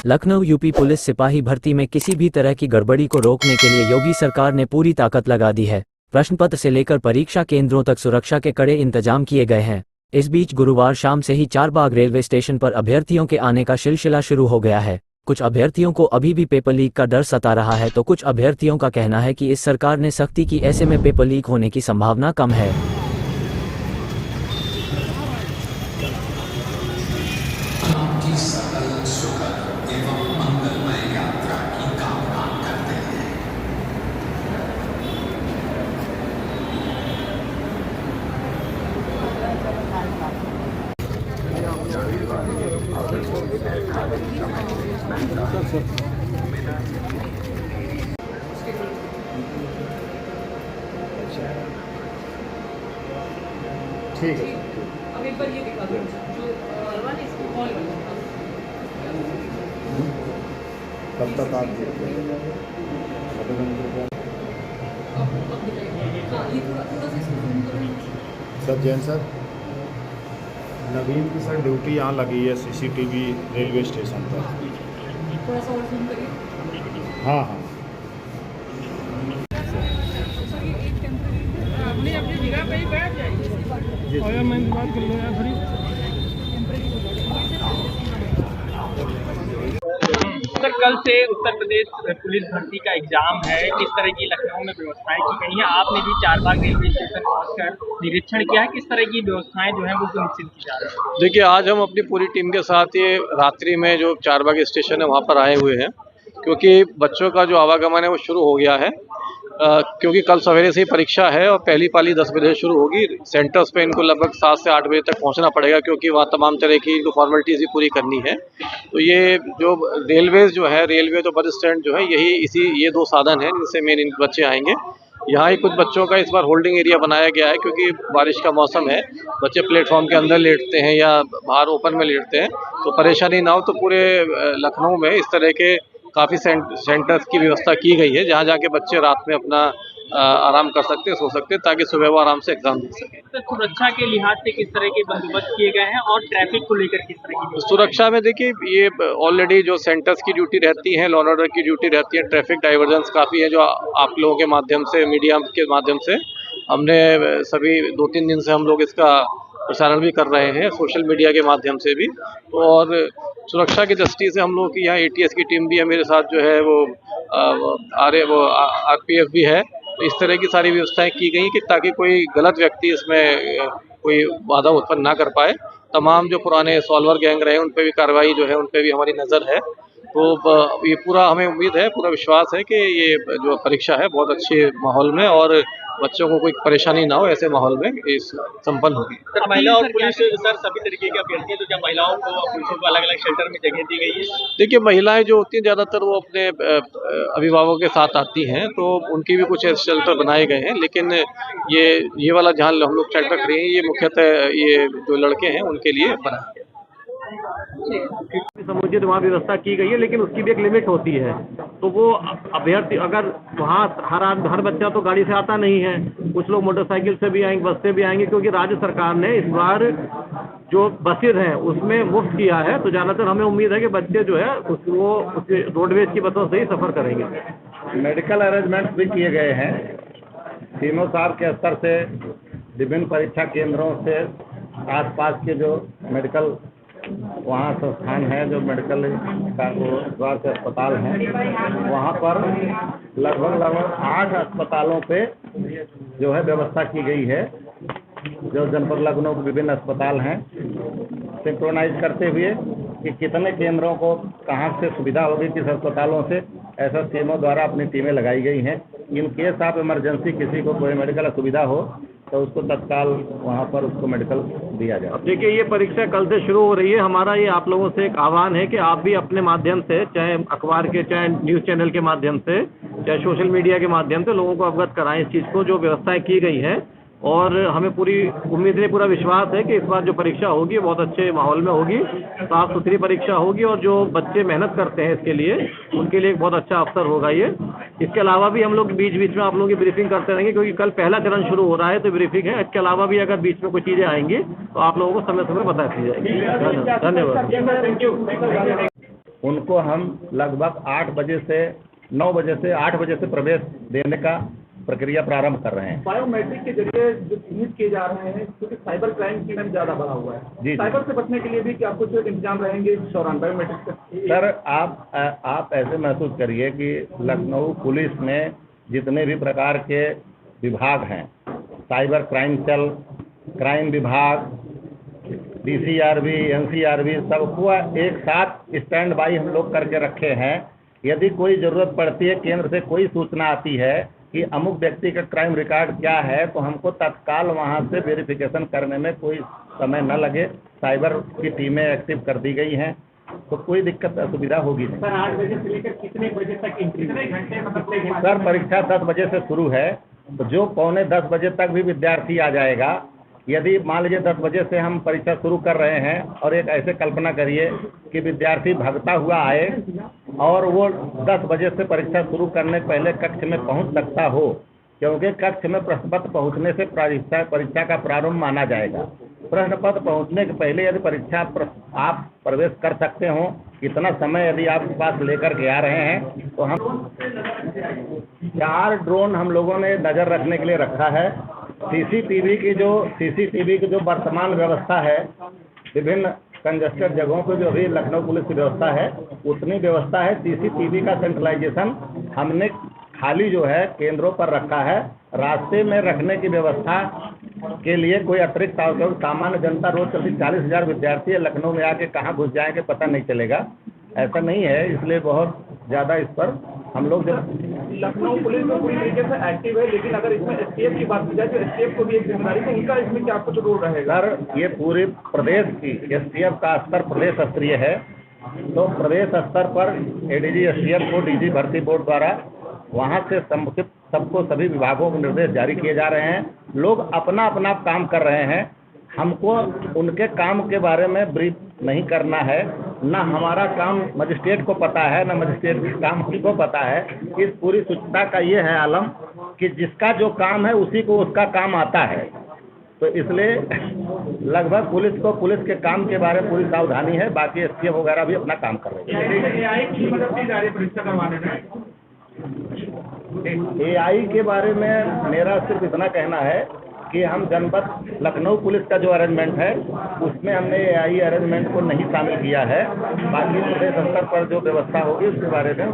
Lucknow UP police सिपाही भर्ती में किसी भी तरह की गड़बड़ी को रोकने के लिए योगी सरकार ने पूरी ताकत लगा दी है। प्रश्नपत्र से लेकर परीक्षा केंद्रों तक सुरक्षा के कड़े इंतजाम किए गए हैं। इस बीच गुरुवार शाम से ही चारबाग रेलवे स्टेशन पर अभ्यर्थियों के आने का सिलसिला शुरू हो गया है। कुछ अभ्यर्थियों को अभी भी पेपर लीक का डर सता रहा है, तो कुछ अभ्यर्थियों का कहना है कि इस सरकार ने सख्ती की, ऐसे में पेपर लीक होने की संभावना कम है। ठीक है। अब एक बार ये दिखा दो जो वाला इसको कॉल वाला तब तक आप सर जैन सर, नवीन की सर ड्यूटी यहाँ लगी है सीसीटीवी रेलवे स्टेशन पर। थोड़ा सा और जूम करिए। हाँ हाँ अपनी जगह पे ही बैठ जाइए और मैं बात कर लो यार थोड़ी। सर कल से उत्तर प्रदेश पुलिस भर्ती का एग्जाम है, किस तरह की लखनऊ में व्यवस्थाएं की गई हैं? आपने भी चारबाग रेलवे स्टेशन पहुंचकर निरीक्षण किया है, किस तरह की व्यवस्थाएं जो हैं वो सुनिश्चित की जा रही है? देखिए, आज हम अपनी पूरी टीम के साथ ये रात्रि में जो चारबाग स्टेशन है वहाँ पर आए हुए हैं, क्योंकि बच्चों का जो आवागमन है वो शुरू हो गया है। क्योंकि कल सवेरे से ही परीक्षा है और पहली पाली 10 बजे शुरू होगी। सेंटर्स पे इनको लगभग 7 से 8 बजे तक पहुंचना पड़ेगा, क्योंकि वहाँ तमाम तरह की इनको फॉर्मेलिटीज़ भी पूरी करनी है। तो ये जो रेलवे तो बस स्टैंड जो है ये 2 साधन हैं जिनसे मेन इन बच्चे आएंगे। यहाँ ही कुछ बच्चों का इस बार होल्डिंग एरिया बनाया गया है, क्योंकि बारिश का मौसम है, बच्चे प्लेटफॉर्म के अंदर लेटते हैं या बाहर ओपन में लेटते हैं, तो परेशानी ना हो। तो पूरे लखनऊ में इस तरह के काफ़ी सेंटर्स की व्यवस्था की गई है, जहाँ जाके बच्चे रात में अपना आराम कर सकते हैं, सो सकते हैं, ताकि सुबह वो आराम से एग्जाम दे सकें। तो सुरक्षा के लिहाज से किस तरह के बंदोबस्त किए गए हैं और ट्रैफिक को लेकर किस तरह की? सुरक्षा में देखिए, ये ऑलरेडी जो सेंटर्स की ड्यूटी रहती है, लॉ एंड ऑर्डर की ड्यूटी रहती है, ट्रैफिक डाइवर्जेंस काफ़ी है, जो आप लोगों के माध्यम से, मीडिया के माध्यम से हमने सभी 2-3 दिन से हम लोग इसका प्रसारण भी कर रहे हैं, सोशल मीडिया के माध्यम से भी। और सुरक्षा की दृष्टि से हम लोग की यहाँ ATS की टीम भी है, मेरे साथ जो है वो RPF भी है। तो इस तरह की सारी व्यवस्थाएं की गई कि ताकि कोई गलत व्यक्ति इसमें कोई बाधा उत्पन्न ना कर पाए। तमाम जो पुराने सॉल्वर गैंग रहे उन पे भी कार्रवाई जो है, उन पे भी हमारी नज़र है। तो ये पूरा हमें उम्मीद है, पूरा विश्वास है कि ये जो परीक्षा है बहुत अच्छे माहौल में और बच्चों को कोई परेशानी ना हो, ऐसे माहौल में इस संपन्न होगी। सर महिला और पुलिस सर सभी तरीके के अभ्यर्थी हैं, तो क्या महिलाओं को और पुरुषों को अलग अलग शेल्टर में जगह दी गई है? देखिए, महिलाएं जो होती हैं ज़्यादातर वो अपने अभिभावकों के साथ आती हैं, तो उनकी भी कुछ ऐसे शेल्टर बनाए गए हैं। लेकिन ये वाला जहाँ हम लोग शेल्टर कर रहे हैं, ये मुख्यतः ये जो लड़के हैं उनके लिए बनाया गया। समुचित वहाँ व्यवस्था की गई है, लेकिन उसकी भी एक लिमिट होती है। तो वो अभ्यर्थी अगर वहाँ हर बच्चा तो गाड़ी से आता नहीं है, कुछ लोग मोटरसाइकिल से भी आएंगे, बस से भी आएंगे, क्योंकि राज्य सरकार ने इस बार जो बसें हैं उसमें मुफ्त किया है। तो ज़्यादातर हमें उम्मीद है कि बच्चे जो है वो रोडवेज की बसों से ही सफ़र करेंगे। मेडिकल अरेंजमेंट्स भी किए गए हैं। तीनों साल के स्तर से विभिन्न परीक्षा केंद्रों से आसपास के जो मेडिकल वहाँ संस्थान है, जो मेडिकल का वो स्वास्थ्य अस्पताल हैं, वहाँ पर लगभग 8 अस्पतालों पे जो है व्यवस्था की गई है। जो जनपद लखनऊ के विभिन्न अस्पताल हैं, सिंक्रोनाइज करते हुए कि कितने केंद्रों को कहाँ से सुविधा होगी, किस अस्पतालों से, ऐसा टीमों द्वारा अपनी टीमें लगाई गई हैं। इन केस ऑफ इमरजेंसी किसी को कोई मेडिकल असुविधा हो तो उसको तत्काल वहाँ पर उसको मेडिकल दिया जाए। अब देखिए, ये परीक्षा कल से शुरू हो रही है। हमारा ये आप लोगों से एक आह्वान है कि आप भी अपने माध्यम से, चाहे अखबार के, चाहे न्यूज़ चैनल के माध्यम से, चाहे सोशल मीडिया के माध्यम से लोगों को अवगत कराएं इस चीज़ को, जो व्यवस्थाएं की गई हैं। और हमें पूरी उम्मीद है, पूरा विश्वास है कि इस बार जो परीक्षा होगी बहुत अच्छे माहौल में होगी, साफ़ सुथरी परीक्षा होगी, और जो बच्चे मेहनत करते हैं इसके लिए, उनके लिए एक बहुत अच्छा अवसर होगा ये। इसके अलावा भी हम लोग बीच बीच में आप लोगों की ब्रीफिंग करते रहेंगे, क्योंकि कल पहला चरण शुरू हो रहा है, तो ब्रीफिंग है। इसके अलावा भी अगर बीच में कोई चीज़ें आएंगी तो आप लोगों को समय समय बताती जाएगी। धन्यवाद। उनको हम लगभग 8 बजे से 9 बजे से 8 बजे से प्रवेश देने का प्रक्रिया प्रारंभ कर रहे हैं। बायोमेट्रिक के जरिए जो चिन्हित किए जा रहे हैं, क्योंकि साइबर क्राइम की ज़्यादा बढ़ा हुआ है, जी। साइबर से बचने के लिए भी क्या कुछ इंतजाम रहेंगे इस दौरान बायोमेट्रिक का? सर आप ऐसे महसूस करिए कि लखनऊ पुलिस में जितने भी प्रकार के विभाग हैं, साइबर क्राइम सेल, क्राइम विभाग, DCRB, NCRB, सबको एक साथ स्टैंड बाई हम लोग करके रखे हैं। यदि कोई ज़रूरत पड़ती है, केंद्र से कोई सूचना आती है कि अमुक व्यक्ति का क्राइम रिकॉर्ड क्या है, तो हमको तत्काल वहाँ से वेरिफिकेशन करने में कोई समय न लगे। साइबर की टीमें एक्टिव कर दी गई हैं, तो कोई दिक्कत असुविधा होगी नहीं। सर 8 बजे से लेकर कितने बजे तक, कितने घंटे मतलब? सर परीक्षा 10 बजे से शुरू है, तो जो 9:45 बजे तक भी विद्यार्थी आ जाएगा। यदि मान लीजिए 10 बजे से हम परीक्षा शुरू कर रहे हैं और एक ऐसे कल्पना करिए कि विद्यार्थी भागता हुआ आए और वो 10 बजे से परीक्षा शुरू करने के पहले कक्ष में पहुंच सकता हो, क्योंकि कक्ष में प्रश्न पत्र पहुंचने से परीक्षा का प्रारंभ माना जाएगा। प्रश्न पत्र पहुंचने के पहले यदि आप प्रवेश कर सकते हो, इतना समय यदि आपके पास लेकर के आ रहे हैं, तो हम 4 ड्रोन हम लोगों ने नज़र रखने के लिए रखा है। सीसीटीवी की जो वर्तमान व्यवस्था है, विभिन्न कंजस्टेड जगहों पे जो अभी लखनऊ पुलिस की व्यवस्था है, उतनी व्यवस्था है। सीसीटीवी का सेंट्रलाइजेशन हमने खाली जो है केंद्रों पर रखा है। रास्ते में रखने की व्यवस्था के लिए कोई अतिरिक्त आवश्यक, सामान्य जनता रोज कभी 40,000 विद्यार्थी लखनऊ में आके कहाँ घुस जाएंगे पता नहीं चलेगा, ऐसा नहीं है। इसलिए बहुत ज़्यादा इस पर हम लोग जब लखनऊ पुलिस तो पूरी तरीके से एक्टिव है, लेकिन अगर इसमें STF की बात की जाए तो STF को भी एक जिम्मेदारी, तो उनका इसमें क्या कुछ रोल रहेगा? सर ये पूरे प्रदेश की STF का स्तर प्रदेश स्तरीय है, तो प्रदेश स्तर पर ADG STF को DG भर्ती बोर्ड द्वारा वहाँ से संबंधित सबको सभी विभागों को निर्देश जारी किए जा रहे हैं। लोग अपना अपना काम कर रहे हैं। हमको उनके काम के बारे में ब्रीफ नहीं करना है, ना हमारा काम मजिस्ट्रेट को पता है, ना मजिस्ट्रेट का काम हमको पता है। इस पूरी सूचना का ये है आलम कि जिसका जो काम है उसी को उसका काम आता है, तो इसलिए लगभग पुलिस को पुलिस के काम के बारे में पूरी सावधानी है। बाकी STF वगैरह भी अपना काम कर रहे हैं। AI के बारे में मेरा सिर्फ इतना कहना है कि हम जनपद लखनऊ पुलिस का जो अरेंजमेंट है उसमें हमने AI अरेंजमेंट को नहीं शामिल किया है। बाकी प्रदेश स्तर पर जो व्यवस्था होगी उसके बारे में